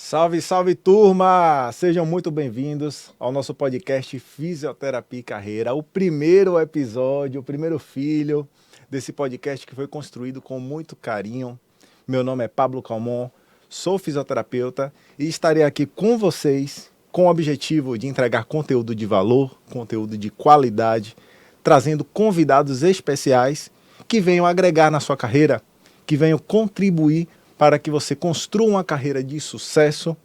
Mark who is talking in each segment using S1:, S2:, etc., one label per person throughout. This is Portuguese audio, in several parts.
S1: Salve, salve turma! Sejam muito bem-vindos ao nosso podcast Fisioterapia e Carreira, o primeiro episódio, o primeiro filho desse podcast que foi construído com muito carinho. Meu nome é Pablo Calmon, sou fisioterapeuta e estarei aqui com vocês com o objetivo de entregar conteúdo de valor, conteúdo de qualidade, trazendo convidados especiais que venham agregar na sua carreira, que venham contribuir para que você construa uma carreira de sucesso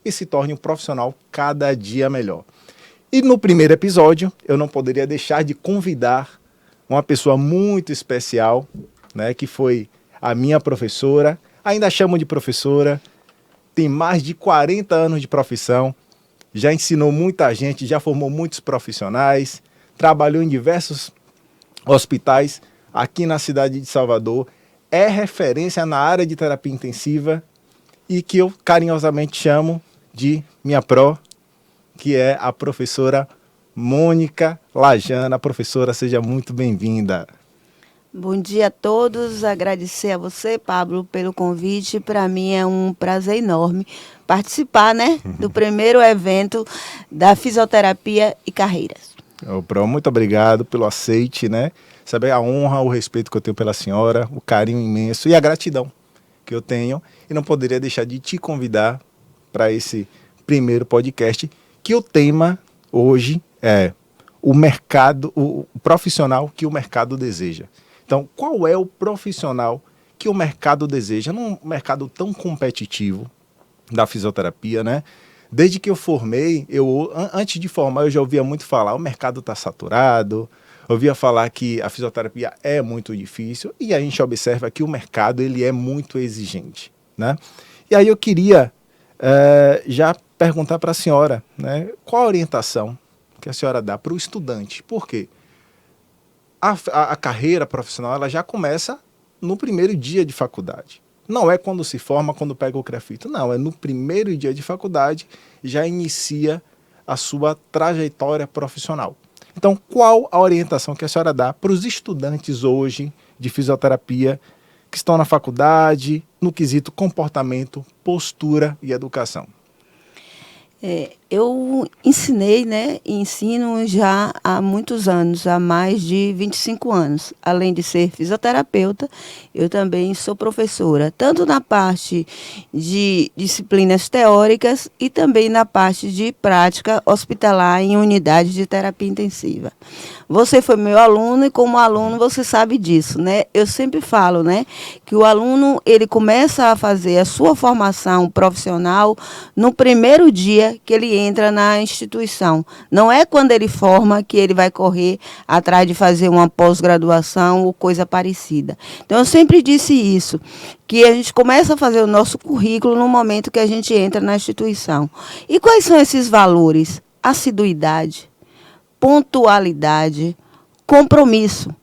S1: e se torne um profissional cada dia melhor. E no primeiro episódio, eu não poderia deixar de convidar uma pessoa muito especial, né, que foi a minha professora, ainda chamo de professora, tem mais de 40 anos de profissão, já ensinou muita gente, já formou muitos profissionais, trabalhou em diversos hospitais aqui na cidade de Salvador, é referência na área de terapia intensiva e que eu carinhosamente chamo de minha pró, que é a professora Mônica Lajana. Professora, seja muito bem-vinda.
S2: Bom dia a todos, agradecer a você, Pablo, pelo convite. Para mim é um prazer enorme participar, do primeiro evento da fisioterapia e carreiras.
S1: Ô, Pró, muito obrigado pelo aceite, Saber a honra, o respeito que eu tenho pela senhora, o carinho imenso e a gratidão que eu tenho. E não poderia deixar de te convidar para esse primeiro podcast, que o tema hoje é o mercado, o profissional que o mercado deseja. Então, qual é o profissional que o mercado deseja? Num mercado tão competitivo da fisioterapia, Desde que eu formei, antes de formar, eu já ouvia muito falar, o mercado está saturado, ouvia falar que a fisioterapia é muito difícil e a gente observa que o mercado ele é muito exigente, E aí eu queria já perguntar para a senhora, qual a orientação que a senhora dá para o estudante? Por quê? A carreira profissional ela já começa no primeiro dia de faculdade. Não é quando se forma, quando pega o crefito. Não, é no primeiro dia de faculdade já inicia a sua trajetória profissional. Então, qual a orientação que a senhora dá para os estudantes hoje de fisioterapia que estão na faculdade, no quesito comportamento, postura e educação?
S2: Eu ensinei, e ensino já há muitos anos, há mais de 25 anos. Além de ser fisioterapeuta, eu também sou professora, tanto na parte de disciplinas teóricas e também na parte de prática hospitalar em unidade de terapia intensiva. Você foi meu aluno e como aluno você sabe disso, Eu sempre falo, que o aluno ele começa a fazer a sua formação profissional no primeiro dia que ele entra na instituição. Não é quando ele forma que ele vai correr atrás de fazer uma pós-graduação ou coisa parecida. Então, eu sempre disse isso, que a gente começa a fazer o nosso currículo no momento que a gente entra na instituição. E quais são esses valores? Assiduidade, pontualidade, compromisso.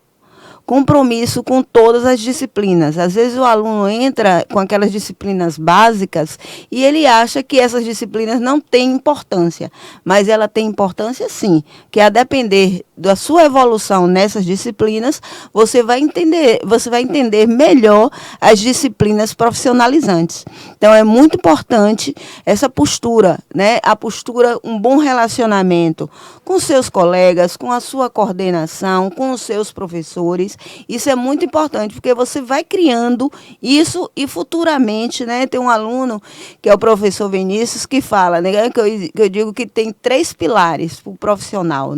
S2: Compromisso com todas as disciplinas. Às vezes o aluno entra com aquelas disciplinas básicas e ele acha que essas disciplinas não têm importância, mas ela tem importância sim, que a depender da sua evolução nessas disciplinas, você vai entender melhor as disciplinas profissionalizantes. Então é muito importante essa postura, A postura, um bom relacionamento com seus colegas, com a sua coordenação, com os seus professores. Isso é muito importante, porque você vai criando isso e futuramente, tem um aluno, que é o professor Vinícius, que fala, que eu digo que tem 3 pilares para o profissional,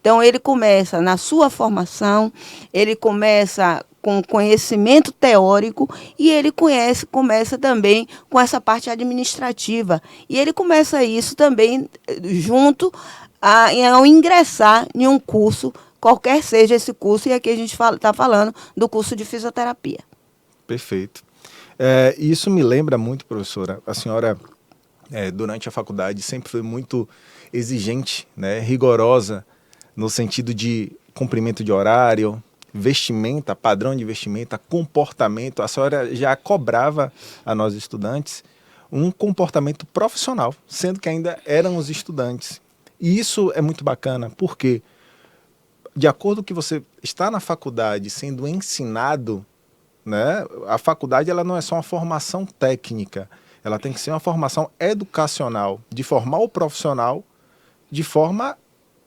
S2: Então, ele começa na sua formação, ele começa com conhecimento teórico e ele começa também com essa parte administrativa. E ele começa isso também junto ao ingressar em um curso, qualquer seja esse curso, e aqui a gente está falando do curso de fisioterapia.
S1: Perfeito. Isso me lembra muito, professora, a senhora, durante a faculdade, sempre foi muito exigente, rigorosa, no sentido de cumprimento de horário, vestimenta, padrão de vestimenta, comportamento. A senhora já cobrava a nós estudantes um comportamento profissional, sendo que ainda éramos estudantes. E isso é muito bacana, porque de acordo com que você está na faculdade sendo ensinado, a faculdade ela não é só uma formação técnica, Ela tem que ser uma formação educacional, de formar o profissional de forma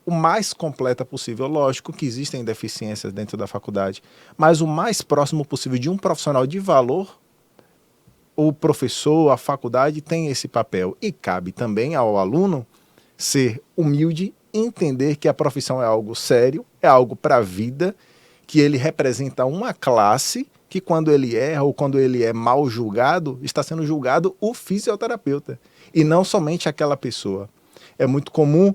S1: o mais completa possível. Lógico que existem deficiências dentro da faculdade, mas o mais próximo possível de um profissional de valor, o professor, a faculdade tem esse papel. E cabe também ao aluno ser humilde, entender que a profissão é algo sério, é algo para a vida, que ele representa uma classe, que quando ele erra ou quando ele é mal julgado, está sendo julgado o fisioterapeuta e não somente aquela pessoa. É muito comum,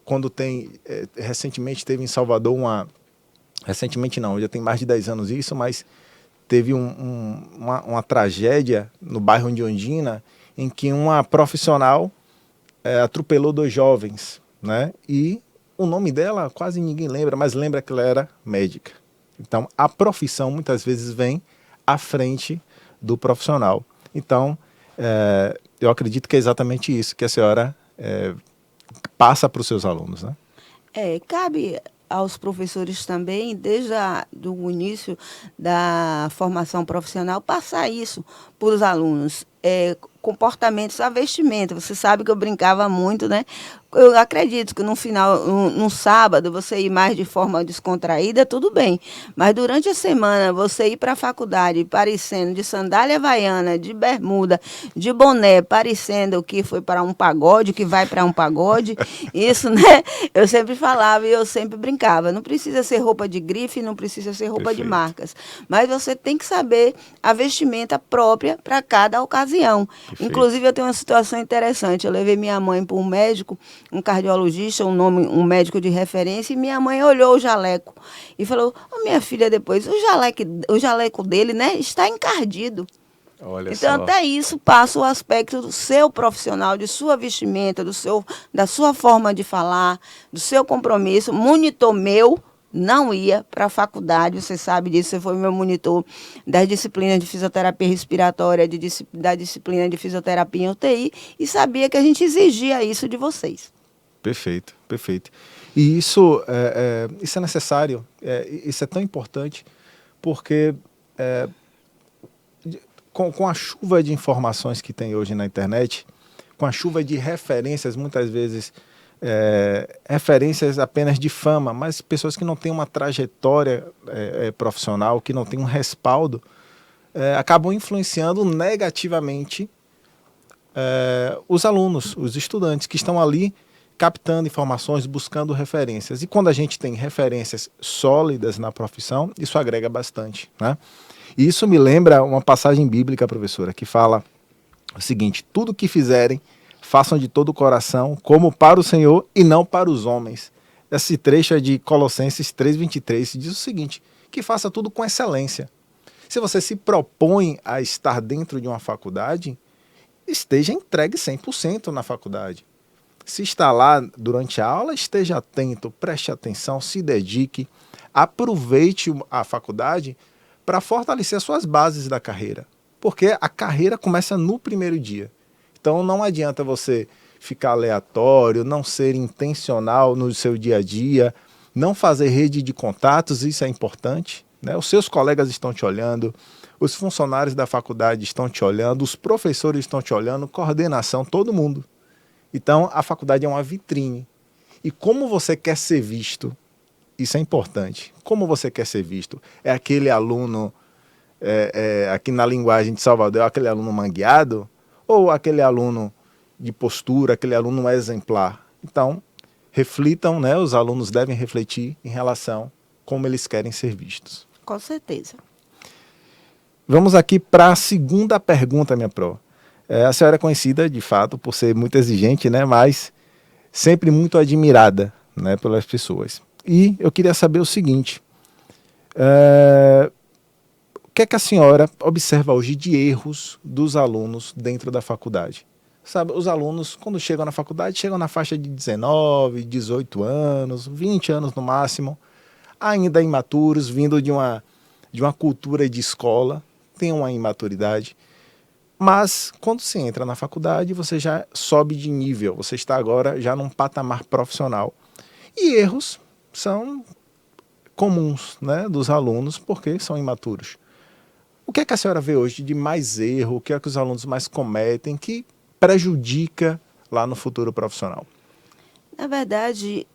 S1: quando tem, recentemente teve em Salvador recentemente não, já tem mais de 10 anos isso, mas teve uma tragédia no bairro de Ondina, em que uma profissional atropelou 2 jovens, né? E o nome dela quase ninguém lembra, mas lembra que ela era médica. Então, a profissão muitas vezes vem à frente do profissional. Então, eu acredito que é exatamente isso que a senhora passa para os seus alunos, né?
S2: Cabe aos professores também, desde o início da formação profissional, passar isso para os alunos. Comportamentos, a vestimenta. Você sabe que eu brincava muito, né? Eu acredito que no sábado, você ir mais de forma descontraída, tudo bem. Mas durante a semana, você ir para a faculdade parecendo de sandália havaiana, de bermuda, de boné, parecendo que foi para um pagode, que vai para um pagode, isso, né? Eu sempre falava e eu sempre brincava. Não precisa ser roupa de grife, não precisa ser roupa de marcas. Mas você tem que saber a vestimenta própria para cada ocasião.
S1: Perfeito.
S2: Inclusive, eu tenho uma situação interessante. Eu levei minha mãe para um médico, um cardiologista, um médico de referência, e minha mãe olhou o jaleco e falou: minha filha, depois, o jaleco dele, né, está encardido.
S1: Olha
S2: então,
S1: só.
S2: até isso passa o aspecto do seu profissional, de sua vestimenta, da sua forma de falar, do seu compromisso. Monitor meu não ia para a faculdade, você sabe disso, você foi meu monitor das disciplinas de fisioterapia respiratória, da disciplina de fisioterapia em UTI, e sabia que a gente exigia isso de vocês.
S1: Perfeito, perfeito. E isso é necessário, isso é tão importante, porque com a chuva de informações que tem hoje na internet, com a chuva de referências, muitas vezes referências apenas de fama, mas pessoas que não têm uma trajetória profissional, que não têm um respaldo, acabam influenciando negativamente os alunos, os estudantes que estão ali captando informações, buscando referências. E quando a gente tem referências sólidas na profissão, isso agrega bastante, né? E isso me lembra uma passagem bíblica, professora, que fala o seguinte: tudo que fizerem, façam de todo o coração, como para o Senhor e não para os homens. Esse trecho é de Colossenses 3:23, diz o seguinte: que faça tudo com excelência. Se você se propõe a estar dentro de uma faculdade, esteja entregue 100% na faculdade. Se está lá durante a aula, esteja atento, preste atenção, se dedique, aproveite a faculdade para fortalecer as suas bases da carreira, porque a carreira começa no primeiro dia. Então não adianta você ficar aleatório, não ser intencional no seu dia a dia, não fazer rede de contatos, isso é importante, né? Os seus colegas estão te olhando, os funcionários da faculdade estão te olhando, os professores estão te olhando, coordenação, todo mundo. Então, a faculdade é uma vitrine. E como você quer ser visto? Isso é importante. Como você quer ser visto? É aquele aluno, aqui na linguagem de Salvador, é aquele aluno mangueado? Ou aquele aluno de postura, aquele aluno exemplar? Então, reflitam, né? Os alunos devem refletir em relação a como eles querem ser vistos.
S2: Com certeza.
S1: Vamos aqui para a segunda pergunta, minha pró. A senhora é conhecida, de fato, por ser muito exigente, né? Mas sempre muito admirada, né, pelas pessoas. E eu queria saber o seguinte: o que é que a senhora observa hoje de erros dos alunos dentro da faculdade? Sabe, os alunos, quando chegam na faculdade, chegam na faixa de 19, 18 anos, 20 anos no máximo, ainda imaturos, vindo de uma cultura de escola, tem uma imaturidade. Mas quando você entra na faculdade, você já sobe de nível, você está agora já num patamar profissional. E erros são comuns, né, dos alunos, porque são imaturos. O que é que a senhora vê hoje de mais erro? O que é que os alunos mais cometem que prejudica lá no futuro profissional?
S2: Na verdade,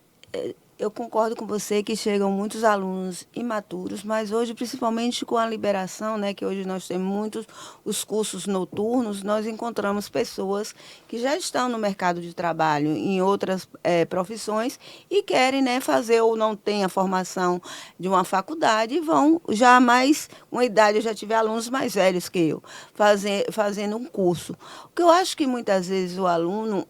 S2: eu concordo com você que chegam muitos alunos imaturos, mas hoje, principalmente com a liberação, né, que hoje nós temos muitos os cursos noturnos, nós encontramos pessoas que já estão no mercado de trabalho em outras profissões e querem, né, fazer ou não têm a formação de uma faculdade e vão já mais uma idade, eu já tive alunos mais velhos que eu, fazendo um curso. O que eu acho que muitas vezes o aluno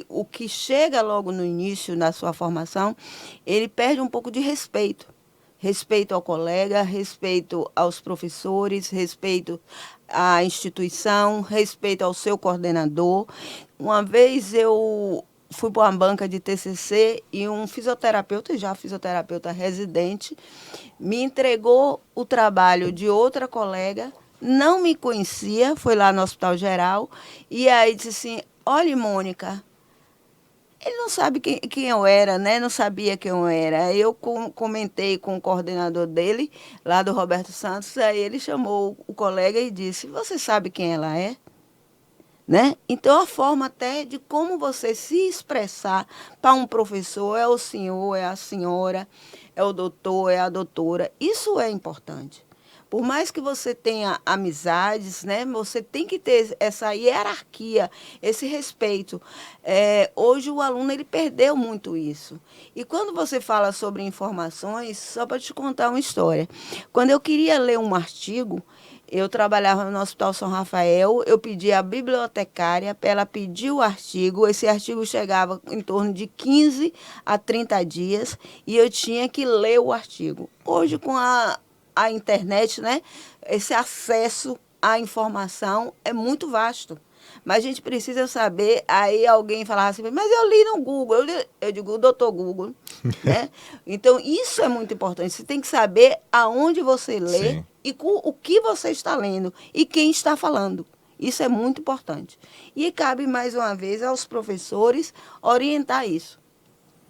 S2: o que chega logo no início da sua formação, ele perde um pouco de respeito. Respeito ao colega, respeito aos professores, respeito à instituição, respeito ao seu coordenador. Uma vez eu fui para uma banca de TCC e um fisioterapeuta, já fisioterapeuta residente, me entregou o trabalho de outra colega, não me conhecia, foi lá no Hospital Geral, e aí disse assim, olha, Mônica, ele não sabe quem eu era, né? Não sabia quem eu era. Eu comentei com o coordenador dele, lá do Roberto Santos, aí ele chamou o colega e disse, você sabe quem ela é? Né? Então, a forma até de como você se expressar para um professor é o senhor, é a senhora, é o doutor, é a doutora. Isso é importante. Por mais que você tenha amizades, né, você tem que ter essa hierarquia, esse respeito. Hoje o aluno ele perdeu muito isso. E quando você fala sobre informações, só para te contar uma história. Quando eu queria ler um artigo, eu trabalhava no Hospital São Rafael, eu pedi à bibliotecária para ela pedir o artigo. Esse artigo chegava em torno de 15 a 30 dias e eu tinha que ler o artigo. Hoje, com a internet, né, esse acesso à informação é muito vasto. Mas a gente precisa saber, aí alguém falava assim, mas eu li no Google, eu digo, doutor Google, né? Então, isso é muito importante. Você tem que saber aonde você lê
S1: Sim.
S2: e o que você está lendo e quem está falando. Isso é muito importante. E cabe, mais uma vez, aos professores orientar isso.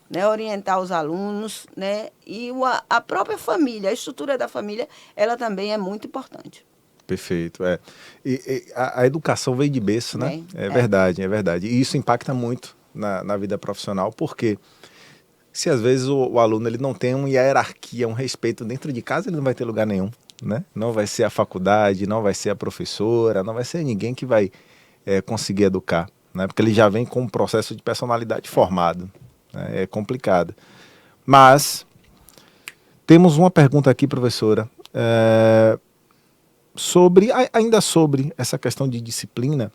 S2: Né, orientar os alunos, né, e a própria família, a estrutura da família, ela também é muito importante.
S1: Perfeito, é. E a educação vem de berço, né?
S2: Bem,
S1: É verdade, é verdade. E isso impacta muito na vida profissional, porque se às vezes o aluno ele não tem uma hierarquia, um respeito dentro de casa, ele não vai ter lugar nenhum, né? Não vai ser a faculdade, não vai ser a professora, não vai ser ninguém que vai conseguir educar, né? Porque ele já vem com um processo de personalidade formado, né? É complicado. Mas temos uma pergunta aqui, professora, ainda sobre essa questão de disciplina.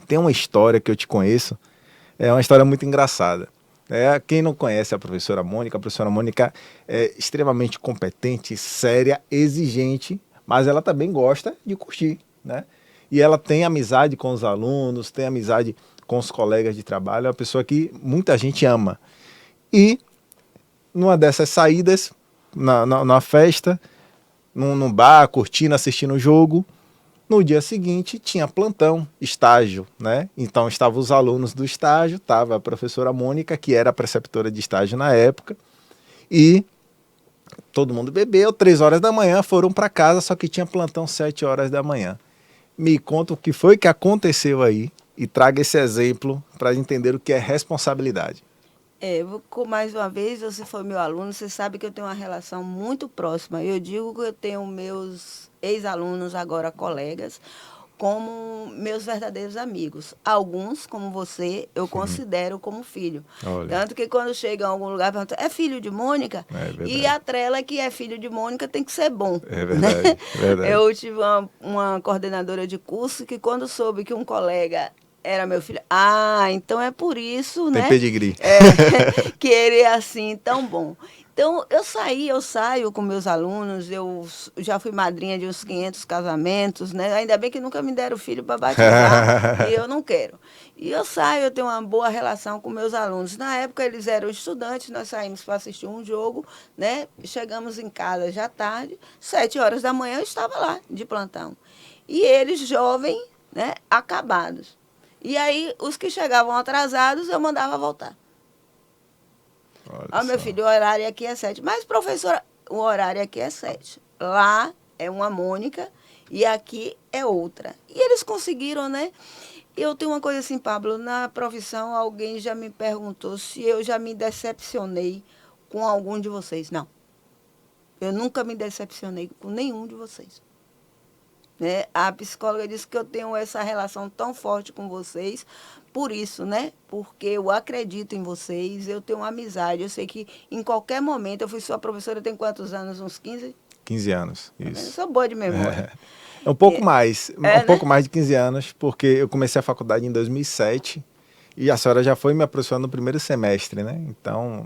S1: Tem uma história que eu te conheço, é uma história muito engraçada. Quem não conhece a professora Mônica é extremamente competente, séria, exigente, mas ela também gosta de curtir, né? E ela tem amizade com os alunos, tem amizade com os colegas de trabalho, é uma pessoa que muita gente ama. E numa dessas saídas, na festa, num bar, curtindo, assistindo o jogo, no dia seguinte tinha plantão, estágio, né? Então estavam os alunos do estágio, estava a professora Mônica, que era a preceptora de estágio na época, e todo mundo bebeu, 3 horas da manhã, foram para casa, só que tinha plantão 7 horas da manhã. Me conta o que foi que aconteceu aí e traga esse exemplo para entender o que é responsabilidade.
S2: Mais uma vez, você foi meu aluno, você sabe que eu tenho uma relação muito próxima. Eu digo que eu tenho meus ex-alunos, agora colegas, como meus verdadeiros amigos. Alguns, como você, eu considero como filho.
S1: Olha.
S2: Tanto que quando chega em algum lugar, pergunta, é filho de Mônica? E a trela que é filho de Mônica tem que ser bom.
S1: É verdade,
S2: né?
S1: verdade.
S2: Eu tive uma coordenadora de curso que quando soube que um colega era meu filho. Então é por isso,
S1: Tem
S2: né?
S1: pedigree.
S2: Que ele é assim, tão bom. Então, eu saio com meus alunos, eu já fui madrinha de uns 500 casamentos, né? Ainda bem que nunca me deram filho para batizar, e eu não quero. E eu saio, eu tenho uma boa relação com meus alunos. Na época, eles eram estudantes, nós saímos para assistir um jogo, né? Chegamos em casa já tarde, 7 horas da manhã eu estava lá, de plantão. E eles, jovens, né? Acabados. E aí, os que chegavam atrasados, eu mandava voltar. Meu filho, o horário aqui é 7. Mas, professora, o horário aqui é 7. Lá é uma Mônica e aqui é outra. E eles conseguiram, né? Eu tenho uma coisa assim, Pablo, na profissão alguém já me perguntou se eu já me decepcionei com algum de vocês. Não, eu nunca me decepcionei com nenhum de vocês. Né? A psicóloga disse que eu tenho essa relação tão forte com vocês, por isso, né? Porque eu acredito em vocês, eu tenho uma amizade, eu sei que em qualquer momento, eu fui sua professora, tem quantos anos? Uns 15?
S1: 15 anos,
S2: Eu
S1: isso.
S2: sou boa de memória.
S1: É um pouco mais, um
S2: É,
S1: pouco
S2: né?
S1: mais de 15 anos, porque eu comecei a faculdade em 2007 e a senhora já foi minha professora no primeiro semestre, né? Então,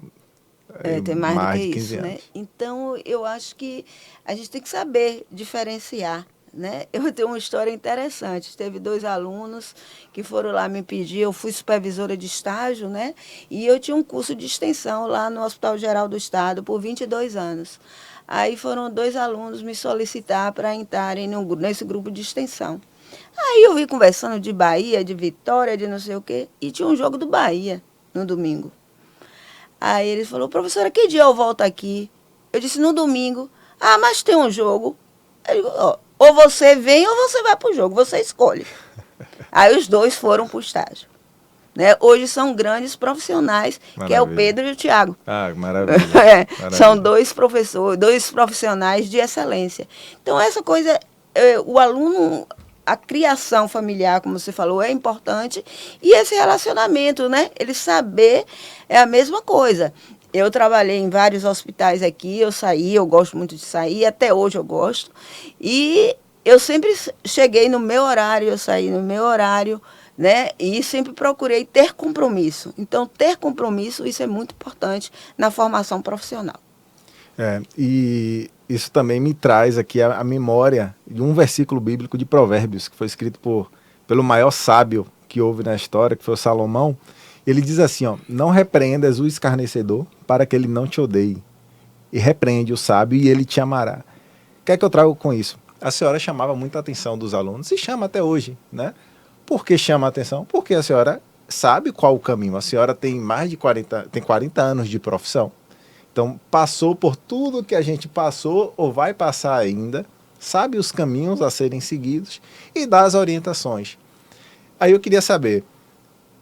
S2: Tem mais do que
S1: mais de 15
S2: isso, né?
S1: anos.
S2: Então, eu acho que a gente tem que saber diferenciar, né? Eu tenho uma história interessante. Teve 2 alunos que foram lá me pedir, eu fui supervisora de estágio, né? E eu tinha um curso de extensão lá no Hospital Geral do Estado por 22 anos. Aí foram 2 alunos me solicitar para entrarem nesse grupo de extensão. Aí eu vi conversando de Bahia, de Vitória, de não sei o quê, e tinha um jogo do Bahia no domingo. Aí ele falou, professora, que dia eu volto aqui? Eu disse, no domingo. Ah, mas tem um jogo. Ele falou, ó, ou você vem ou você vai para o jogo, você escolhe. Aí os 2 foram para o estágio. Né? Hoje são grandes profissionais, que é o
S1: Maravilha.
S2: Pedro e o Tiago.
S1: Ah, maravilha.
S2: São
S1: Maravilha.
S2: 2 professores, 2 profissionais de excelência. Então, essa coisa, o aluno, a criação familiar, como você falou, é importante. E esse relacionamento, né? Ele saber é a mesma coisa. Eu trabalhei em vários hospitais aqui, eu saí, eu gosto muito de sair, até hoje eu gosto. E eu sempre cheguei no meu horário, eu saí no meu horário, né? E sempre procurei ter compromisso. Então, ter compromisso, isso é muito importante na formação profissional.
S1: E isso também me traz aqui a memória de um versículo bíblico de Provérbios, que foi escrito pelo maior sábio que houve na história, que foi o Salomão. Ele diz assim, ó, não repreendas o escarnecedor para que ele não te odeie, e repreende o sábio e ele te amará. O que é que eu trago com isso? A senhora chamava muita atenção dos alunos e chama até hoje, né? Por que chama a atenção? Porque a senhora sabe qual o caminho. A senhora tem mais de 40 anos de profissão. Então, passou por tudo que a gente passou ou vai passar ainda, sabe os caminhos a serem seguidos e dá as orientações. Aí eu queria saber,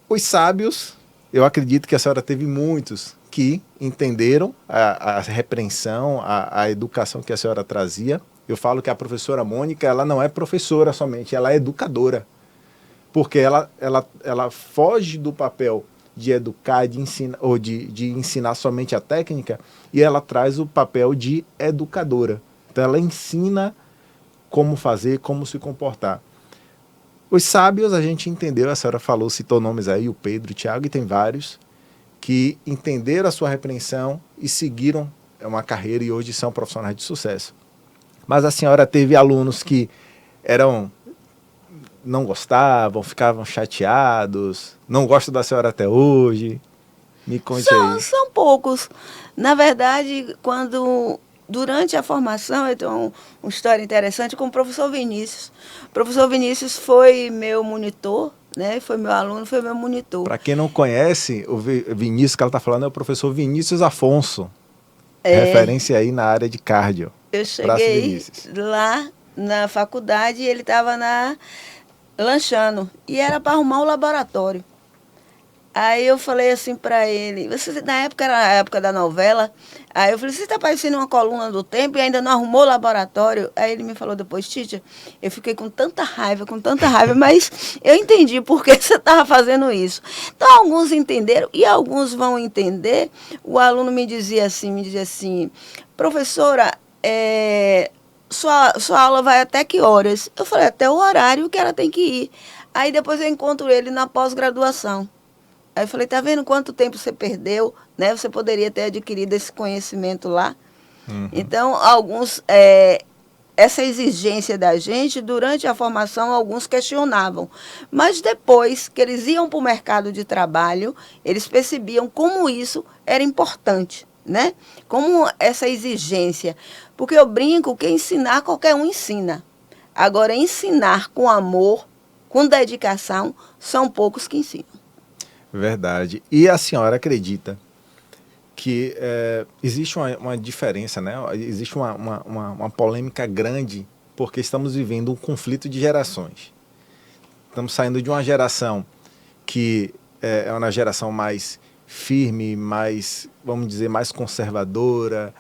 S1: os sábios, eu acredito que a senhora teve muitos que entenderam a repreensão, a educação que a senhora trazia. Eu falo que a professora Mônica, ela não é professora somente, ela é educadora. Porque ela foge do papel de educar, de ensinar, ou de ensinar somente a técnica, e ela traz o papel de educadora. Então ela ensina como fazer, como se comportar. Os sábios, a gente entendeu, a senhora falou, citou nomes aí, o Pedro, o Tiago, e tem vários, que entenderam a sua repreensão e seguiram uma carreira e hoje são profissionais de sucesso. Mas a senhora teve alunos que não gostavam, ficavam chateados, não gostam da senhora até hoje. Me conte aí.
S2: São poucos. Na verdade, durante a formação, eu tenho uma história interessante com o professor Vinícius. O professor Vinícius foi meu monitor, né? Foi meu aluno, foi meu monitor.
S1: Para quem não conhece, o Vinícius que ela está falando é o professor Vinícius Afonso, referência aí na área de cardio.
S2: Eu cheguei lá na faculdade e ele estava lanchando e era para arrumar o laboratório. Aí eu falei assim para ele, na época era a época da novela, aí eu falei, você está parecendo uma coluna do tempo e ainda não arrumou o laboratório? Aí ele me falou depois, Títia, eu fiquei com tanta raiva, mas eu entendi por que você estava fazendo isso. Então alguns entenderam e alguns vão entender. O aluno me dizia assim, professora, sua aula vai até que horas? Eu falei, até o horário que ela tem que ir. Aí depois eu encontro ele na pós-graduação. Aí eu falei, tá vendo quanto tempo você perdeu, né? Você poderia ter adquirido esse conhecimento lá. Uhum. Então, essa exigência da gente, durante a formação, alguns questionavam. Mas depois que eles iam para o mercado de trabalho, eles percebiam como isso era importante, né? Como essa exigência. Porque eu brinco que ensinar, qualquer um ensina. Agora, ensinar com amor, com dedicação, são poucos que ensinam.
S1: Verdade. E a senhora acredita que existe uma diferença, né? Existe uma polêmica grande porque estamos vivendo um conflito de gerações. Estamos saindo de uma geração que é uma geração mais firme, mais, vamos dizer, mais conservadora,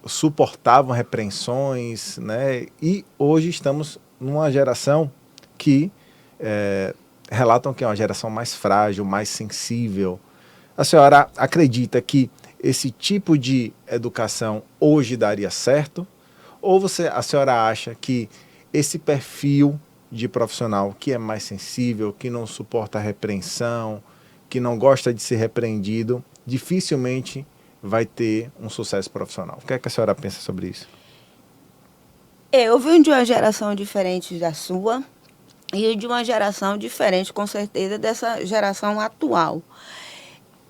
S1: suportavam repreensões, né? E hoje estamos numa geração que relatam que é uma geração mais frágil, mais sensível. A senhora acredita que esse tipo de educação hoje daria certo? Ou a senhora acha que esse perfil de profissional que é mais sensível, que não suporta a repreensão, que não gosta de ser repreendido, dificilmente vai ter um sucesso profissional? O que é que a senhora pensa sobre isso?
S2: Eu venho de uma geração diferente da sua e de uma geração diferente, com certeza, dessa geração atual.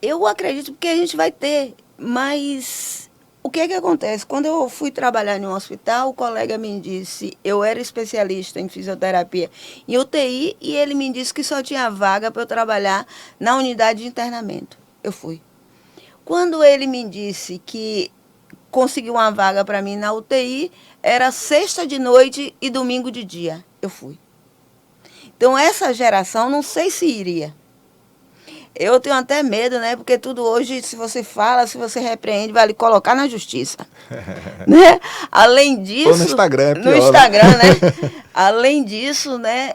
S2: Eu acredito que a gente vai ter, mas o que é que acontece? Quando eu fui trabalhar em um hospital, o colega me disse, eu era especialista em fisioterapia em UTI, e ele me disse que só tinha vaga para eu trabalhar na unidade de internamento. Eu fui. Quando ele me disse que conseguiu uma vaga para mim na UTI, era sexta de noite e domingo de dia. Eu fui. Então, essa geração, não sei se iria. Eu tenho até medo, né? Porque tudo hoje, se você fala, se você repreende, vai lhe colocar na justiça. Né? Além disso...
S1: Ou no Instagram, é pior,
S2: no Instagram, né? Além disso, né?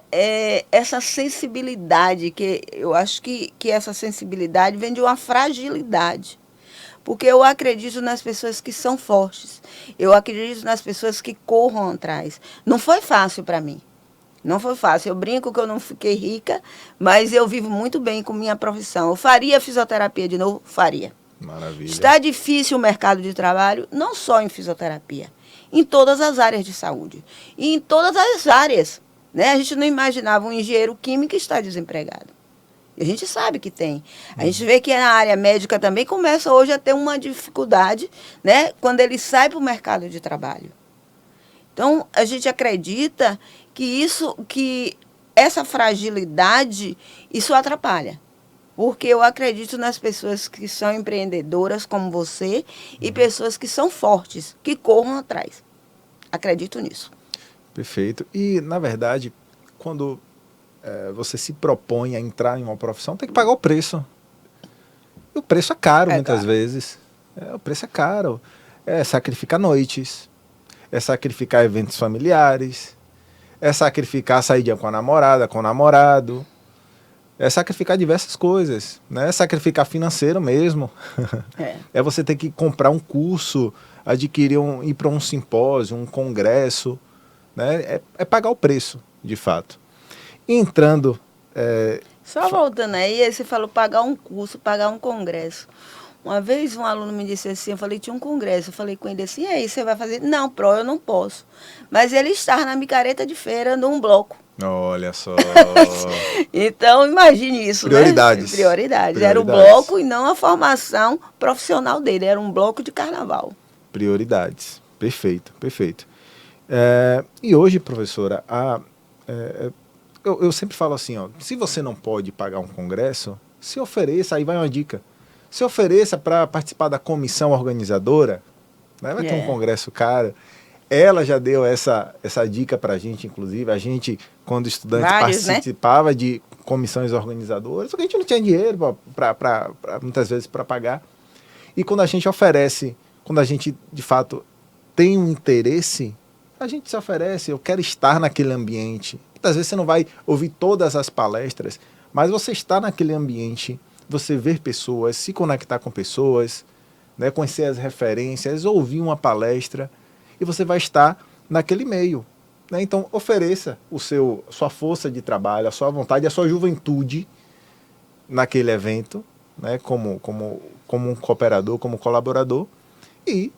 S2: Essa sensibilidade, que eu acho que essa sensibilidade vem de uma fragilidade. Porque eu acredito nas pessoas que são fortes. Eu acredito nas pessoas que corram atrás. Não foi fácil para mim. Não foi fácil. Eu brinco que eu não fiquei rica, mas eu vivo muito bem com minha profissão. Eu faria fisioterapia de novo? Faria.
S1: Maravilha.
S2: Está difícil o mercado de trabalho, não só em fisioterapia, em todas as áreas de saúde. E em todas as áreas. Né? A gente não imaginava um engenheiro químico estar desempregado. E a gente sabe que tem. A gente vê que na área médica também começa hoje a ter uma dificuldade, né, quando ele sai para o mercado de trabalho. Então, a gente acredita que essa fragilidade, isso atrapalha. Porque eu acredito nas pessoas que são empreendedoras, como você, e pessoas que são fortes, que corram atrás. Acredito nisso.
S1: Perfeito. E, na verdade, quando você se propõe a entrar em uma profissão, tem que pagar o preço. E o preço é caro, muitas vezes. O preço é caro. É sacrificar noites, é sacrificar eventos familiares, é sacrificar saída com a namorada, com o namorado, é sacrificar diversas coisas, né? É sacrificar financeiro mesmo. É você ter que comprar um curso, adquirir ir para um simpósio, um congresso, né? É pagar o preço, de fato. Entrando...
S2: Só voltando aí, você falou pagar um curso, pagar um congresso. Uma vez um aluno me disse assim, eu falei, tinha um congresso, eu falei com ele assim, e aí, você vai fazer? Não, eu não posso. Mas ele está na micareta de feira, num bloco.
S1: Olha só.
S2: Então, imagine isso,
S1: Prioridades.
S2: Né? Prioridades. Era o bloco e não a formação profissional dele, era um bloco de carnaval.
S1: Prioridades. Perfeito, perfeito. E hoje, professora, eu sempre falo assim, ó, se você não pode pagar um congresso, se ofereça, aí vai uma dica, se ofereça para participar da comissão organizadora, né? Vai ter um congresso caro. Ela já deu essa dica para a gente, inclusive, a gente, quando estudante, participava, né, de comissões organizadoras, só que a gente não tinha dinheiro muitas vezes para pagar. E quando a gente oferece, quando a gente, de fato, tem um interesse, a gente se oferece, eu quero estar naquele ambiente. Muitas vezes você não vai ouvir todas as palestras, mas você está naquele ambiente, você ver pessoas, se conectar com pessoas, né, conhecer as referências, ouvir uma palestra, e você vai estar naquele meio. Né? Então, ofereça sua força de trabalho, a sua vontade, a sua juventude naquele evento, né, como um cooperador, como colaborador, e,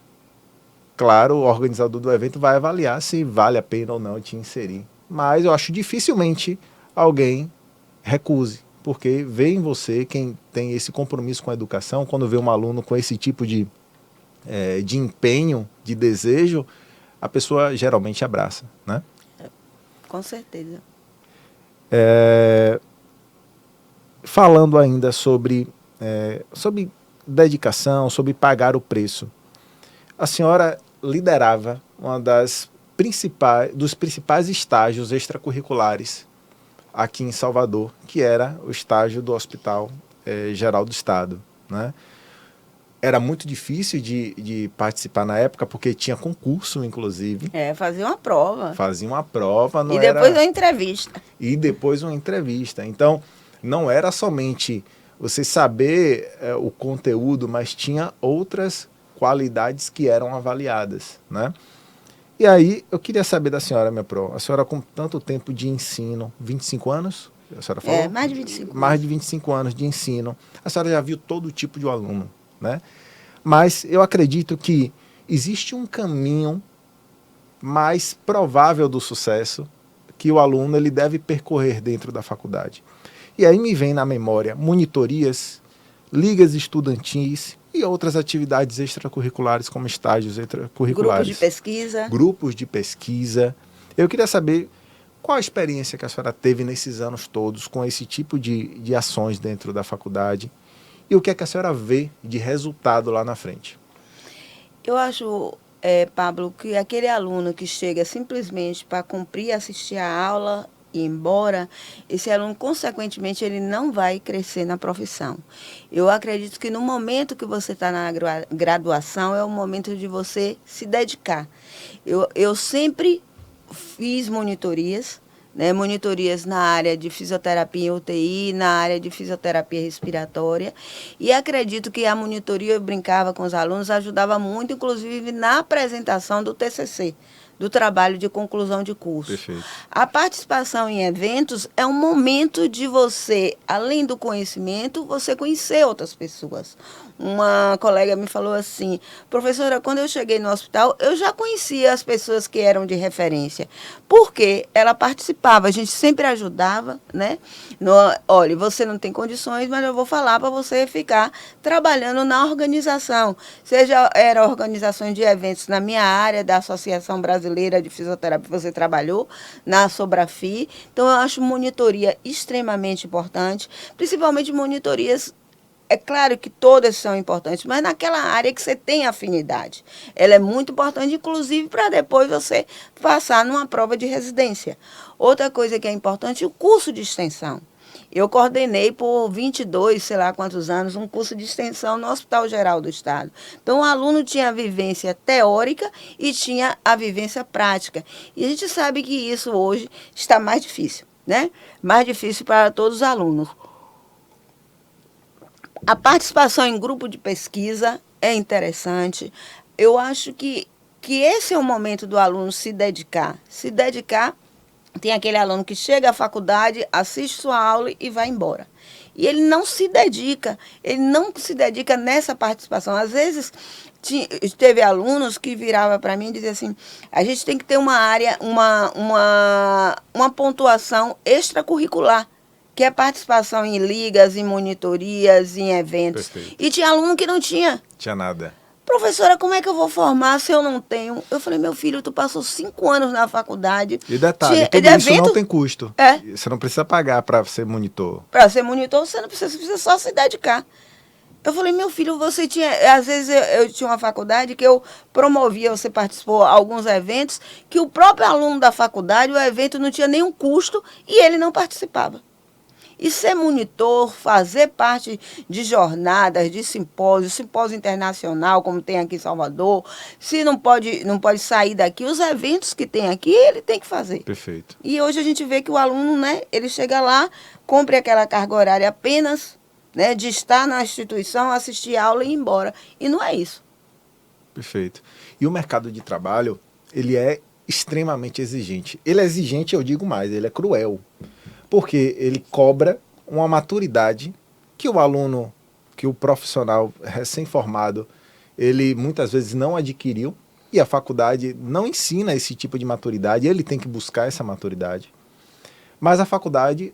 S1: claro, o organizador do evento vai avaliar se vale a pena ou não te inserir. Mas eu acho dificilmente alguém recuse, porque vê em você, quem tem esse compromisso com a educação, quando vê um aluno com esse tipo de empenho, de desejo, a pessoa geralmente abraça, né?
S2: Com certeza.
S1: Falando ainda sobre dedicação, sobre pagar o preço. A senhora liderava uma das dos principais estágios extracurriculares aqui em Salvador, que era o estágio do Hospital Geral do Estado, né? Era muito difícil de participar na época, porque tinha concurso, inclusive.
S2: Fazia uma prova.
S1: Fazia uma prova, não
S2: E depois
S1: era...
S2: uma entrevista.
S1: E depois uma entrevista. Então, não era somente você saber o conteúdo, mas tinha outras qualidades que eram avaliadas, né? E aí, eu queria saber da senhora, minha pro, a senhora com tanto tempo de ensino, 25 anos? A senhora falou?
S2: Mais de 25 anos.
S1: Mais de 25 anos de ensino. A senhora já viu todo tipo de aluno, né? Mas eu acredito que existe um caminho mais provável do sucesso que o aluno ele deve percorrer dentro da faculdade. E aí me vem na memória monitorias, ligas estudantis e outras atividades extracurriculares, como estágios extracurriculares. Grupos de pesquisa. Eu queria saber qual a experiência que a senhora teve nesses anos todos com esse tipo de ações dentro da faculdade e o que é que a senhora vê de resultado lá na frente.
S2: Eu acho, Pablo, que aquele aluno que chega simplesmente para cumprir, assistir a aula e ir embora, esse aluno, consequentemente, ele não vai crescer na profissão. Eu acredito que no momento que você está na graduação é o momento de você se dedicar. Eu sempre fiz monitorias, né, monitorias na área de fisioterapia em UTI, na área de fisioterapia respiratória, e acredito que a monitoria, eu brincava com os alunos, ajudava muito, inclusive, na apresentação do TCC, do trabalho de conclusão de curso.
S1: Perfeito.
S2: A participação em eventos é um momento de você, além do conhecimento, você conhecer outras pessoas. Uma colega me falou assim, professora, quando eu cheguei no hospital, eu já conhecia as pessoas que eram de referência, porque ela participava, a gente sempre ajudava, né? Olha, você não tem condições, mas eu vou falar para você ficar trabalhando na organização, seja era organizações de eventos na minha área da Associação Brasileira de Fisioterapia, você trabalhou na Sobrafi, então eu acho monitoria extremamente importante, principalmente monitorias. É claro que todas são importantes, mas naquela área que você tem afinidade. Ela é muito importante, inclusive, para depois você passar numa prova de residência. Outra coisa que é importante é o curso de extensão. Eu coordenei por 22, sei lá quantos anos, um curso de extensão no Hospital Geral do Estado. Então, o aluno tinha a vivência teórica e tinha a vivência prática. E a gente sabe que isso hoje está mais difícil, né? Mais difícil para todos os alunos. A participação em grupo de pesquisa é interessante. Eu acho que esse é o momento do aluno se dedicar. Se dedicar, tem aquele aluno que chega à faculdade, assiste sua aula e vai embora. E ele não se dedica nessa participação. Às vezes, teve alunos que viravam para mim e diziam assim, a gente tem que ter uma área, uma pontuação extracurricular, que é participação em ligas, em monitorias, em eventos.
S1: Perfeito.
S2: E tinha aluno que não tinha.
S1: Tinha nada.
S2: Professora, como é que eu vou formar se eu não tenho? Eu falei, meu filho, tu passou 5 anos na faculdade.
S1: E detalhe, tudo isso não tem custo. Você não precisa pagar para ser monitor. Para
S2: ser monitor, você não precisa, você precisa só se dedicar. Eu falei, meu filho, você tinha... Às vezes eu tinha uma faculdade que eu promovia, você participou de alguns eventos, que o próprio aluno da faculdade, o evento não tinha nenhum custo e ele não participava. E ser monitor, fazer parte de jornadas, de simpósio internacional, como tem aqui em Salvador, se não pode sair daqui, os eventos que tem aqui, ele tem que fazer.
S1: Perfeito.
S2: E hoje a gente vê que o aluno, né, ele chega lá, cumpre aquela carga horária apenas, né, de estar na instituição, assistir a aula e ir embora. E não é isso.
S1: Perfeito. E o mercado de trabalho, ele é extremamente exigente. Ele é exigente, eu digo mais, ele é cruel. Porque ele cobra uma maturidade que o aluno, que o profissional recém-formado, ele muitas vezes não adquiriu e a faculdade não ensina esse tipo de maturidade, ele tem que buscar essa maturidade. Mas a faculdade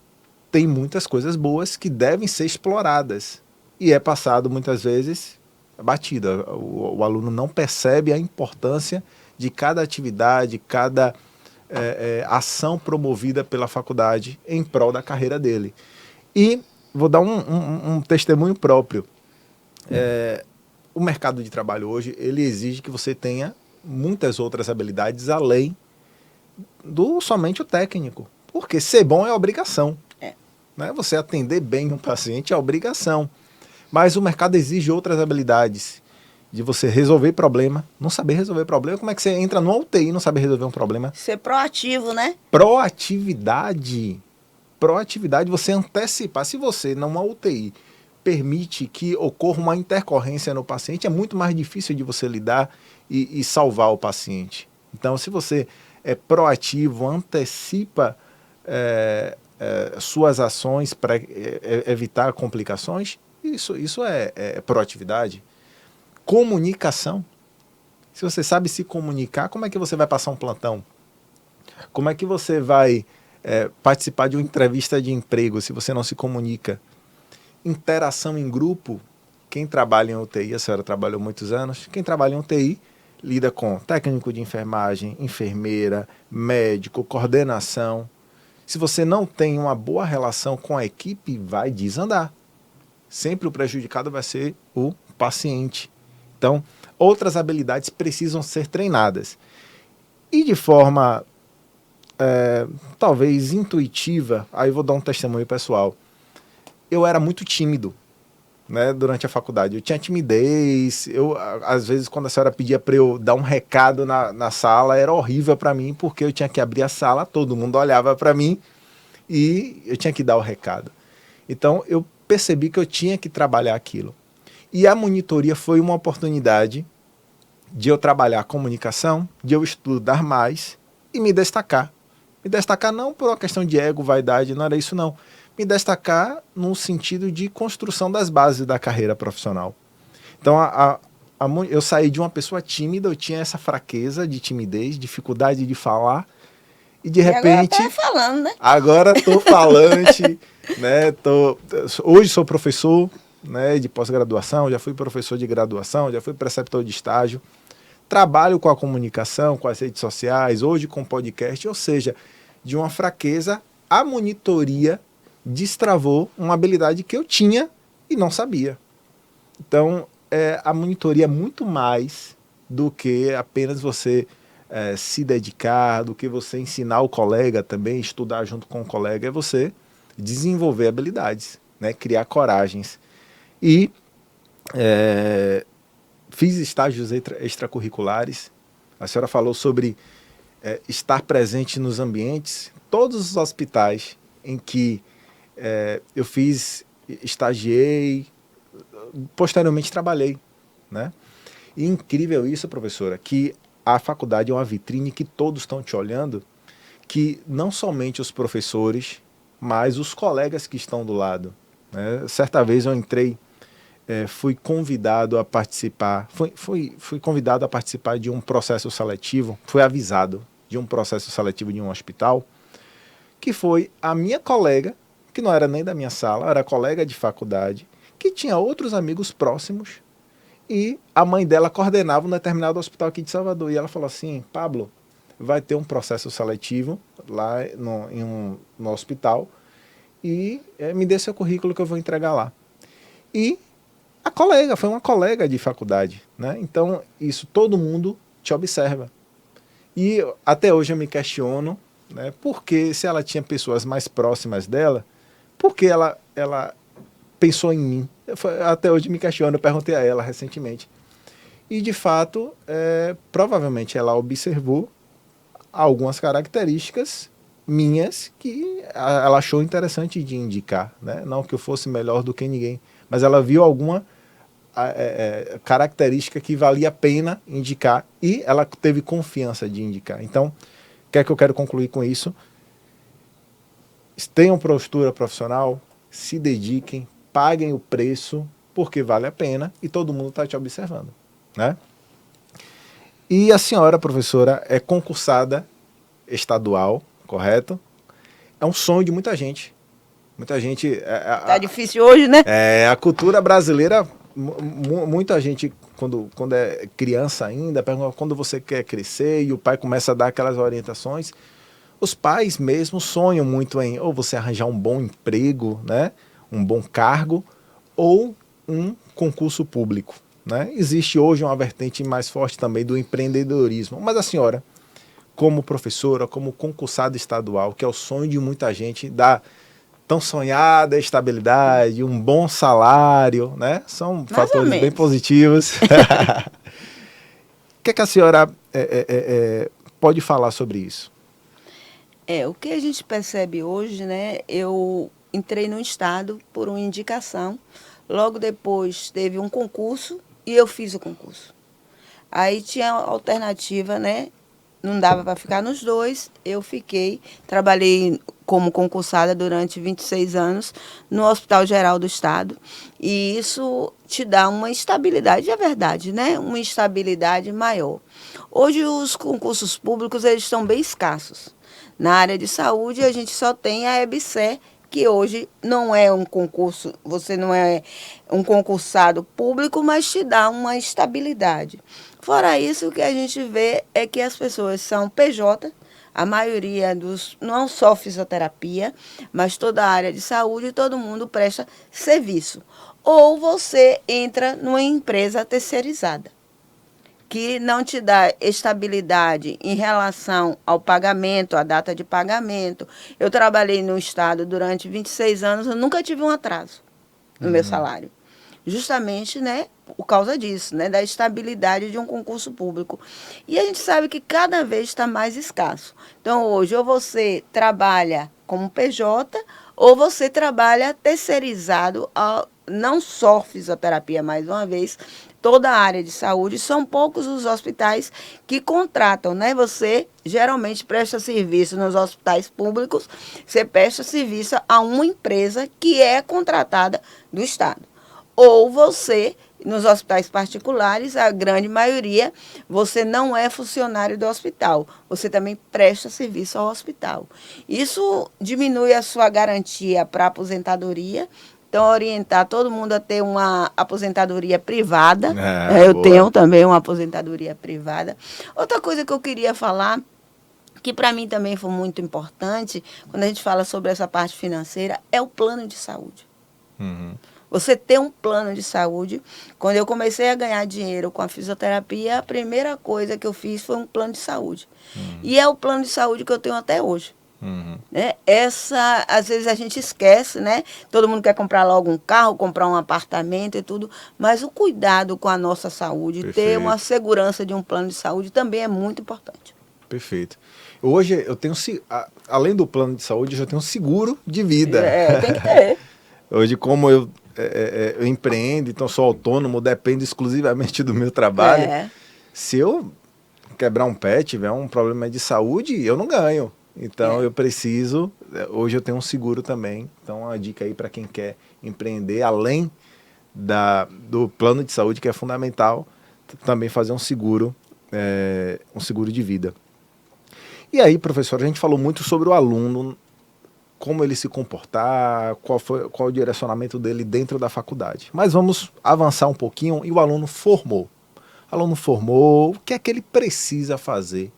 S1: tem muitas coisas boas que devem ser exploradas e é passado muitas vezes batida. O aluno não percebe a importância de cada atividade, cada ação promovida pela faculdade em prol da carreira dele. E vou dar um testemunho próprio. O mercado de trabalho hoje, ele exige que você tenha muitas outras habilidades além do somente o técnico. Porque ser bom é obrigação.
S2: É.
S1: Né? Você atender bem um paciente é obrigação. Mas o mercado exige outras habilidades. De você resolver problema, não saber resolver problema. Como é que você entra no UTI e não sabe resolver um problema?
S2: Ser proativo, né?
S1: Proatividade. Proatividade, você antecipar. Se você, numa UTI, permite que ocorra uma intercorrência no paciente, é muito mais difícil de você lidar e salvar o paciente. Então, se você é proativo, antecipa suas ações para evitar complicações, isso é proatividade. Comunicação. Se você sabe se comunicar, como é que você vai passar um plantão? Como é que você vai participar de uma entrevista de emprego se você não se comunica? Interação em grupo. Quem trabalha em UTI, a senhora trabalhou muitos anos, quem trabalha em UTI lida com técnico de enfermagem, enfermeira, médico, coordenação. Se você não tem uma boa relação com a equipe, vai desandar. Sempre o prejudicado vai ser o paciente. Então, outras habilidades precisam ser treinadas. E de forma, talvez intuitiva, aí eu vou dar um testemunho pessoal. Eu era muito tímido, né, durante a faculdade. Eu tinha timidez. Às vezes, quando a senhora pedia para eu dar um recado na sala, era horrível para mim, porque eu tinha que abrir a sala, todo mundo olhava para mim e eu tinha que dar o recado. Então, eu percebi que eu tinha que trabalhar aquilo. E a monitoria foi uma oportunidade de eu trabalhar a comunicação, de eu estudar mais e me destacar. Me destacar não por uma questão de ego, vaidade, não era isso não. Me destacar no sentido de construção das bases da carreira profissional. Então, eu saí de uma pessoa tímida, eu tinha essa fraqueza de timidez, dificuldade de falar, e de repente...
S2: Agora tá falando, né?
S1: Agora estou falante, né? Hoje sou professor, né, de pós-graduação, já fui professor de graduação, já fui preceptor de estágio, trabalho com a comunicação, com as redes sociais, hoje com podcast, ou seja, de uma fraqueza, a monitoria destravou uma habilidade que eu tinha e não sabia. Então, a monitoria é muito mais do que apenas você se dedicar, do que você ensinar o colega também, estudar junto com o colega, é você desenvolver habilidades, né, criar coragens. E fiz estágios extracurriculares. A senhora falou sobre estar presente nos ambientes. Todos os hospitais em que eu estagiei, posteriormente trabalhei, né? E incrível isso, professora, que a faculdade é uma vitrine que todos estão te olhando, que não somente os professores, mas os colegas que estão do lado, né? Certa vez eu entrei, fui convidado a participar, fui convidado a participar de um processo seletivo, fui avisado de um processo seletivo de um hospital, que foi a minha colega, que não era nem da minha sala, era colega de faculdade, que tinha outros amigos próximos, e a mãe dela coordenava um determinado hospital aqui de Salvador. E ela falou assim: Pablo, vai ter um processo seletivo lá no hospital, e me dê seu currículo que eu vou entregar lá. E a colega, foi uma colega de faculdade, né? Então, isso todo mundo te observa. E até hoje eu me questiono, né, porque se ela tinha pessoas mais próximas dela, por que ela pensou em mim? Até hoje me questiono, eu perguntei a ela recentemente. E de fato, provavelmente ela observou algumas características minhas que ela achou interessante de indicar, né? Não que eu fosse melhor do que ninguém, mas ela viu alguma característica que valia a pena indicar e ela teve confiança de indicar. Então, o que é que eu quero concluir com isso? Tenham postura profissional, se dediquem, paguem o preço, porque vale a pena e todo mundo está te observando, né? E a senhora, professora, é concursada estadual, correto? É um sonho de muita gente. Muita gente...
S2: Tá difícil hoje, né?
S1: A cultura brasileira, muita gente, quando é criança ainda, pergunta quando você quer crescer, e o pai começa a dar aquelas orientações. Os pais mesmo sonham muito em ou você arranjar um bom emprego, né? Um bom cargo, ou um concurso público, né? Existe hoje uma vertente mais forte também do empreendedorismo. Mas a senhora, como professora, como concursada estadual, que é o sonho de muita gente, da tão sonhada estabilidade, um bom salário, né? São
S2: Mais ou
S1: fatores bem
S2: menos.
S1: positivos. O que é que a senhora pode falar sobre isso?
S2: O que a gente percebe hoje, né? Eu entrei no estado por uma indicação, logo depois teve um concurso e eu fiz o concurso. Aí tinha a alternativa, né? Não dava para ficar nos dois, eu fiquei, trabalhei como concursada durante 26 anos no Hospital Geral do Estado, e isso te dá uma estabilidade, é verdade, né? Uma estabilidade maior. Hoje os concursos públicos eles estão bem escassos. Na área de saúde a gente só tem a EBSER, que hoje não é um concurso, você não é um concursado público, mas te dá uma estabilidade. Fora isso, o que a gente vê é que as pessoas são PJ, a maioria dos, não só fisioterapia, mas toda a área de saúde, todo mundo presta serviço. Ou você entra numa empresa terceirizada, que não te dá estabilidade em relação ao pagamento, à data de pagamento. Eu trabalhei no Estado durante 26 anos, eu nunca tive um atraso no meu salário. Justamente, né, por causa disso, né, da estabilidade de um concurso público. E a gente sabe que cada vez está mais escasso. Então, hoje, ou você trabalha como PJ, ou você trabalha terceirizado, não só fisioterapia, mais uma vez, toda a área de saúde. São poucos os hospitais que contratam, né? Você geralmente presta serviço nos hospitais públicos, você presta serviço a uma empresa que é contratada do Estado. Ou você, nos hospitais particulares, a grande maioria, você não é funcionário do hospital, você também presta serviço ao hospital. Isso diminui a sua garantia para a aposentadoria. Então, orientar todo mundo a ter uma aposentadoria privada. Eu tenho também uma aposentadoria privada. Outra coisa que eu queria falar, que para mim também foi muito importante, quando a gente fala sobre essa parte financeira, é o plano de saúde.
S1: Uhum.
S2: Você ter um plano de saúde. Quando eu comecei a ganhar dinheiro com a fisioterapia, a primeira coisa que eu fiz foi um plano de saúde. E é o plano de saúde que eu tenho até hoje. Né? Às vezes a gente esquece, né? Todo mundo quer comprar logo um carro, comprar um apartamento e tudo, mas o cuidado com a nossa saúde, ter uma segurança de um plano de saúde também é muito importante.
S1: Perfeito. Hoje eu tenho, além do plano de saúde, eu já tenho um seguro de vida.
S2: Tem que ter.
S1: Hoje, como eu empreendo, então sou autônomo, dependo exclusivamente do meu trabalho. Se eu quebrar um pé, tiver um problema de saúde, eu não ganho. Então eu preciso, hoje eu tenho um seguro também. Então uma dica aí para quem quer empreender, além do plano de saúde, que é fundamental, também fazer um seguro de vida. E aí, professor, a gente falou muito sobre o aluno, como ele se comportar, qual o direcionamento dele dentro da faculdade. Mas vamos avançar um pouquinho e o aluno formou. O que é que ele precisa fazer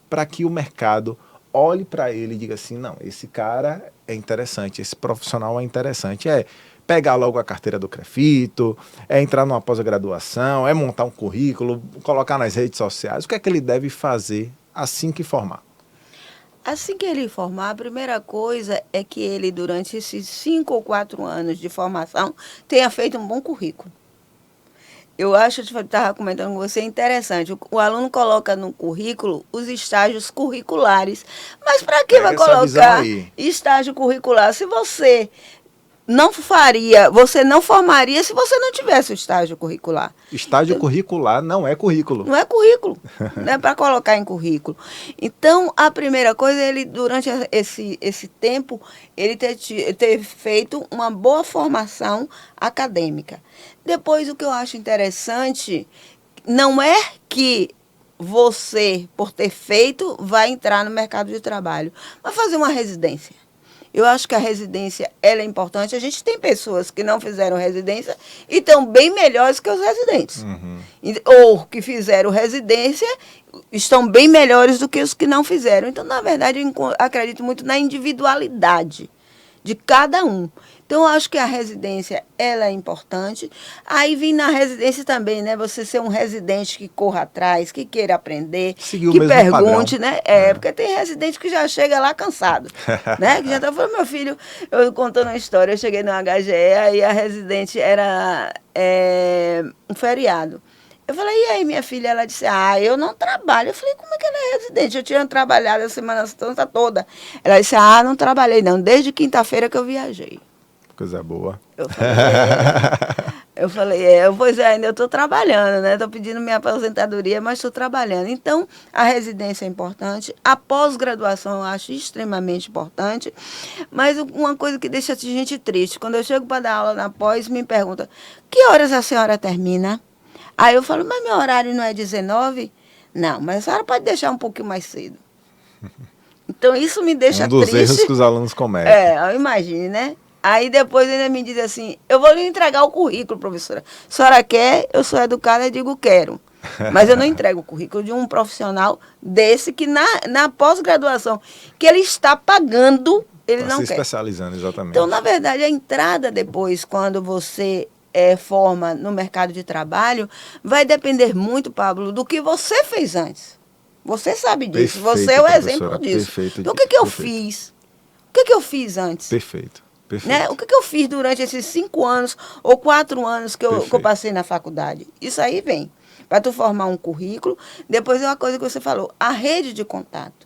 S1: para que o mercado olhe para ele e diga assim, não, esse cara é interessante, esse profissional é interessante. É pegar logo a carteira do CREFITO, é entrar numa pós-graduação, é montar um currículo, colocar nas redes sociais. O que é que ele deve fazer assim que formar?
S2: Assim que ele formar, a primeira coisa é que ele, durante esses 5 ou 4 anos de formação, tenha feito um bom currículo. Eu acho, eu estava comentando com você, interessante. O aluno coloca no currículo os estágios curriculares. Mas para que vai colocar estágio curricular? Se você você não formaria se você não tivesse o estágio curricular.
S1: Estágio curricular não é currículo.
S2: Não é currículo, não é para colocar em currículo. Então, a primeira coisa, ele, durante esse tempo, ele ter feito uma boa formação acadêmica. Depois, o que eu acho interessante, não é que você, por ter feito, vai entrar no mercado de trabalho, mas fazer uma residência. Eu acho que a residência ela é importante. A gente tem pessoas que não fizeram residência e estão bem melhores que os residentes. Ou que fizeram residência estão bem melhores do que os que não fizeram. Então, na verdade, eu acredito muito na individualidade de cada um. Então, Então, eu acho que a residência, ela é importante. Aí vem na residência também, né? Você ser um residente que corra atrás, que queira aprender,
S1: Seguir o
S2: que
S1: mesmo
S2: pergunte,
S1: padrão.
S2: né? Porque tem residente que já chega lá cansado, né? Que já tá falando, meu filho, eu contando uma história, eu cheguei no HGE, aí a residente era um feriado. Eu falei, e aí, minha filha? Ela disse, eu não trabalho. Eu falei, como é que ela é residente? Eu tinha trabalhado a Semana Santa toda. Ela disse, não trabalhei não, desde quinta-feira que eu viajei.
S1: Coisa boa.
S2: Eu falei, pois ainda eu estou trabalhando, né? Estou pedindo minha aposentadoria, mas estou trabalhando. Então, a residência é importante, a pós-graduação eu acho extremamente importante, mas uma coisa que deixa a gente triste, quando eu chego para dar aula na pós, me pergunta, que horas a senhora termina? Aí eu falo, mas meu horário não é 19? Não, mas a senhora pode deixar um pouquinho mais cedo. Então, isso me deixa triste.
S1: Um dos erros que os alunos cometem.
S2: Imagine, né? Aí depois ele me diz assim, eu vou lhe entregar o currículo, professora. A senhora quer? Eu sou educada e digo quero. Mas eu não entrego o currículo de um profissional desse que na pós-graduação, que ele está pagando, ele não
S1: se
S2: quer.
S1: Especializando, exatamente.
S2: Então, na verdade, a entrada depois, quando você forma no mercado de trabalho, vai depender muito, Pablo, do que você fez antes. Você sabe disso,
S1: Perfeito,
S2: você é o exemplo disso.
S1: Perfeito,
S2: então, o que eu fiz? O que eu fiz antes?
S1: Perfeito.
S2: Né? O que eu fiz durante esses 5 anos ou 4 anos que eu passei na faculdade? Isso aí vem. Para tu formar um currículo. Depois é uma coisa que você falou, a rede de contato.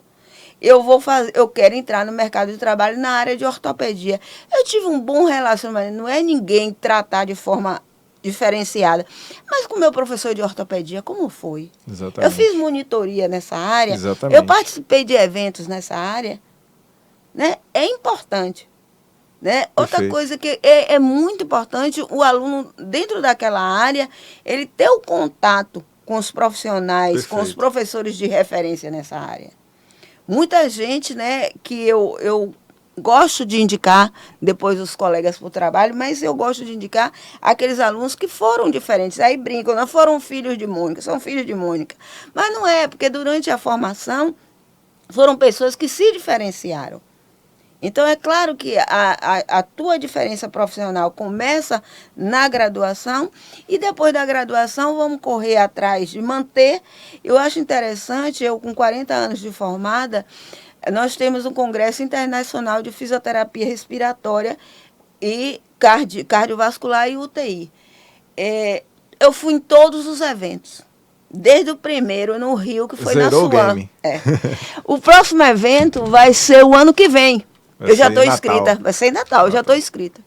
S2: Eu quero entrar no mercado de trabalho na área de ortopedia. Eu tive um bom relacionamento, não é ninguém tratar de forma diferenciada. Mas com o meu professor de ortopedia, como foi?
S1: Exatamente.
S2: Eu fiz monitoria nessa área.
S1: Exatamente.
S2: Eu participei de eventos nessa área. Né? É importante. Né? Outra coisa que é muito importante, o aluno, dentro daquela área, ele ter o contato com os profissionais, com os professores de referência nessa área. Muita gente, né, que eu gosto de indicar depois os colegas para o trabalho, mas eu gosto de indicar aqueles alunos que foram diferentes. Aí brincam, não foram filhos de Mônica, são filhos de Mônica. Mas não é, porque durante a formação foram pessoas que se diferenciaram. Então, é claro que a tua diferença profissional começa na graduação e depois da graduação vamos correr atrás de manter. Eu acho interessante, eu com 40 anos de formada, nós temos um Congresso Internacional de Fisioterapia Respiratória e Cardiovascular e UTI. Eu fui em todos os eventos. Desde o primeiro no Rio, que foi
S1: Zerou
S2: na Suam.
S1: game.
S2: O próximo evento vai ser o ano que vem. Eu já estou inscrita.
S1: Natal.
S2: Vai ser em Natal, eu já estou inscrita.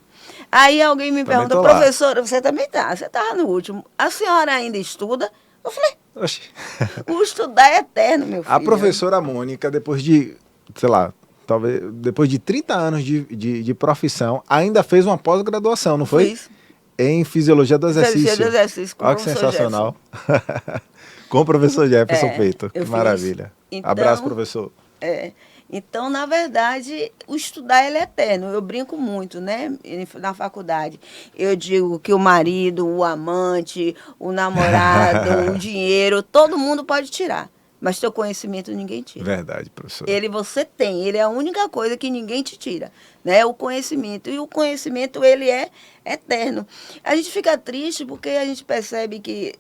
S2: Aí alguém me pergunta, professora, você também está, você estava no último. A senhora ainda estuda? Eu falei,
S1: Oxi.
S2: O estudar é eterno, meu filho.
S1: A professora Mônica, depois de, sei lá, talvez, depois de 30 anos de profissão, ainda fez uma pós-graduação, não foi?
S2: Fiz.
S1: Em Fisiologia do Exercício.
S2: Fisiologia do Exercício, com
S1: Olha que sensacional. Com o professor Jefferson Peito. Que maravilha. Então, abraço, professor.
S2: Então, na verdade, o estudar ele é eterno. Eu brinco muito, né? Na faculdade. Eu digo que o marido, o amante, o namorado, o dinheiro, todo mundo pode tirar. Mas teu conhecimento ninguém tira.
S1: Verdade, professor.
S2: Ele você tem, ele é a única coisa que ninguém te tira, né? O conhecimento. E o conhecimento, ele é eterno. A gente fica triste porque a gente percebe que,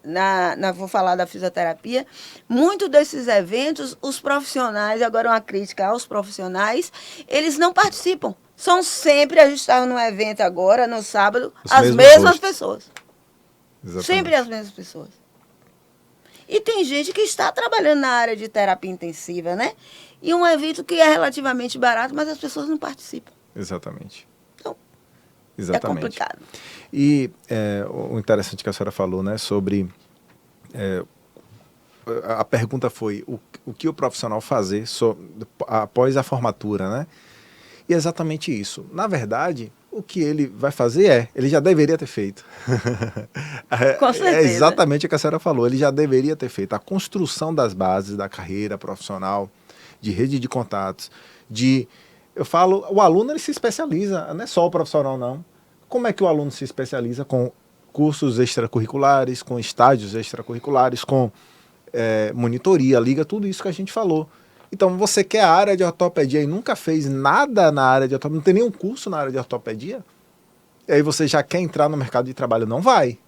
S2: vou falar da fisioterapia, muitos desses eventos, os profissionais, agora uma crítica aos profissionais, eles não participam. São sempre, a gente estava num evento agora, no sábado, as mesmas pessoas.
S1: Exatamente.
S2: Sempre as mesmas pessoas. E tem gente que está trabalhando na área de terapia intensiva, né? E um evento que é relativamente barato, mas as pessoas não participam.
S1: Exatamente.
S2: Então,
S1: exatamente.
S2: É complicado.
S1: E o interessante que a senhora falou, né, sobre... a pergunta foi o que o profissional fazer após a formatura, né? E é exatamente isso. Na verdade, o que ele vai fazer ele já deveria ter feito.
S2: Com certeza.
S1: É exatamente o que a senhora falou, ele já deveria ter feito. A construção das bases da carreira profissional, de rede de contatos, eu falo, o aluno ele se especializa, não é só o profissional não. Como é que o aluno se especializa? Com cursos extracurriculares, com estágios extracurriculares, com monitoria, liga, tudo isso que a gente falou. Então, você quer a área de ortopedia e nunca fez nada na área de ortopedia, não tem nenhum curso na área de ortopedia, E aí você já quer entrar no mercado de trabalho. Não vai.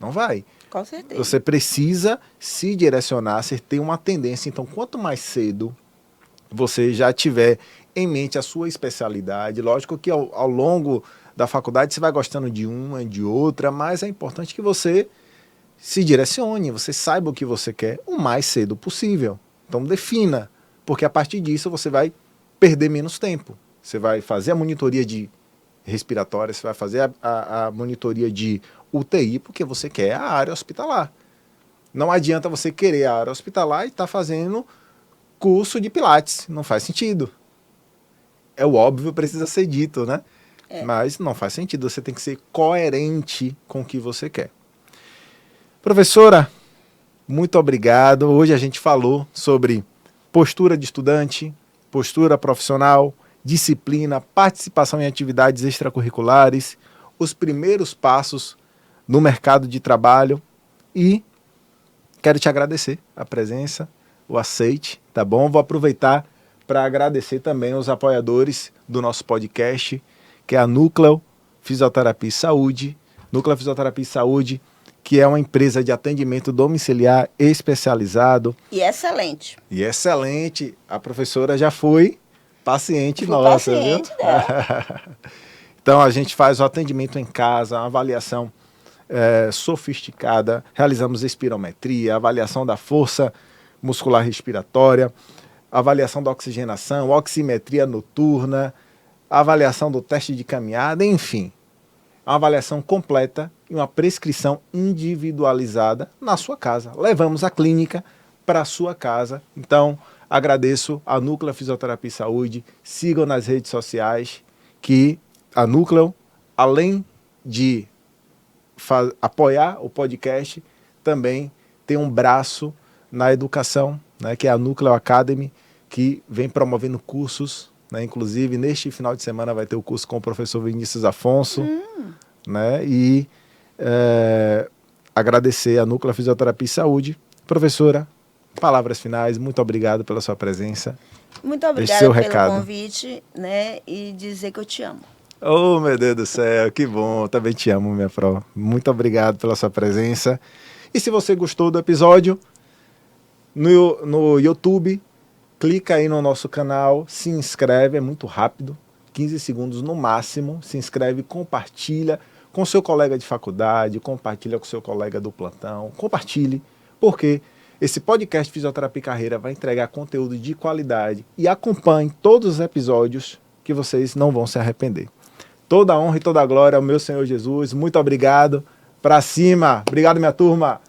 S1: Não vai.
S2: Com certeza.
S1: Você precisa se direcionar, você tem uma tendência. Então, quanto mais cedo você já tiver em mente a sua especialidade, lógico que ao longo da faculdade você vai gostando de uma, de outra, mas é importante que você se direcione, você saiba o que você quer o mais cedo possível. Então, defina, porque a partir disso você vai perder menos tempo. Você vai fazer a monitoria de respiratória, você vai fazer a monitoria de UTI, porque você quer a área hospitalar. Não adianta você querer a área hospitalar e estar fazendo curso de Pilates. Não faz sentido. É o óbvio, precisa ser dito, né? Mas não faz sentido. Você tem que ser coerente com o que você quer. Professora, muito obrigado. Hoje a gente falou sobre postura de estudante, postura profissional, disciplina, participação em atividades extracurriculares, os primeiros passos no mercado de trabalho e quero te agradecer a presença, o aceite, tá bom? Vou aproveitar para agradecer também os apoiadores do nosso podcast, que é a Núcleo Fisioterapia e Saúde. Núcleo Fisioterapia e Saúde, que é uma empresa de atendimento domiciliar especializado.
S2: E excelente.
S1: E excelente. A professora já foi paciente nossa,
S2: paciente,
S1: viu?
S2: Dela.
S1: Então a gente faz o atendimento em casa, uma avaliação sofisticada, realizamos espirometria, avaliação da força muscular respiratória, avaliação da oxigenação, oximetria noturna, avaliação do teste de caminhada, enfim, uma avaliação completa e uma prescrição individualizada na sua casa. Levamos a clínica para a sua casa. Então, agradeço a Núcleo Fisioterapia e Saúde, sigam nas redes sociais que a Núcleo, além de apoiar o podcast, também tem um braço na educação, né, que é a Núcleo Academy, que vem promovendo cursos, né, inclusive neste final de semana vai ter o curso com o professor Vinícius Afonso, né, e agradecer a Núcleo Fisioterapia e Saúde. Professora, palavras finais, muito obrigado pela sua presença.
S2: Muito obrigada
S1: seu
S2: pelo
S1: recado.
S2: convite, né, e dizer que eu te amo.
S1: Oh, meu Deus do céu, que bom. Eu também te amo, minha pró. Muito obrigado pela sua presença. E se você gostou do episódio, no YouTube, clica aí no nosso canal, se inscreve, é muito rápido, 15 segundos no máximo. Se inscreve, compartilha com seu colega de faculdade, compartilha com seu colega do plantão, compartilhe, porque esse podcast Fisioterapia e Carreira vai entregar conteúdo de qualidade e acompanhe todos os episódios que vocês não vão se arrepender. Toda a honra e toda a glória ao meu Senhor Jesus. Muito obrigado. Pra cima. Obrigado, minha turma.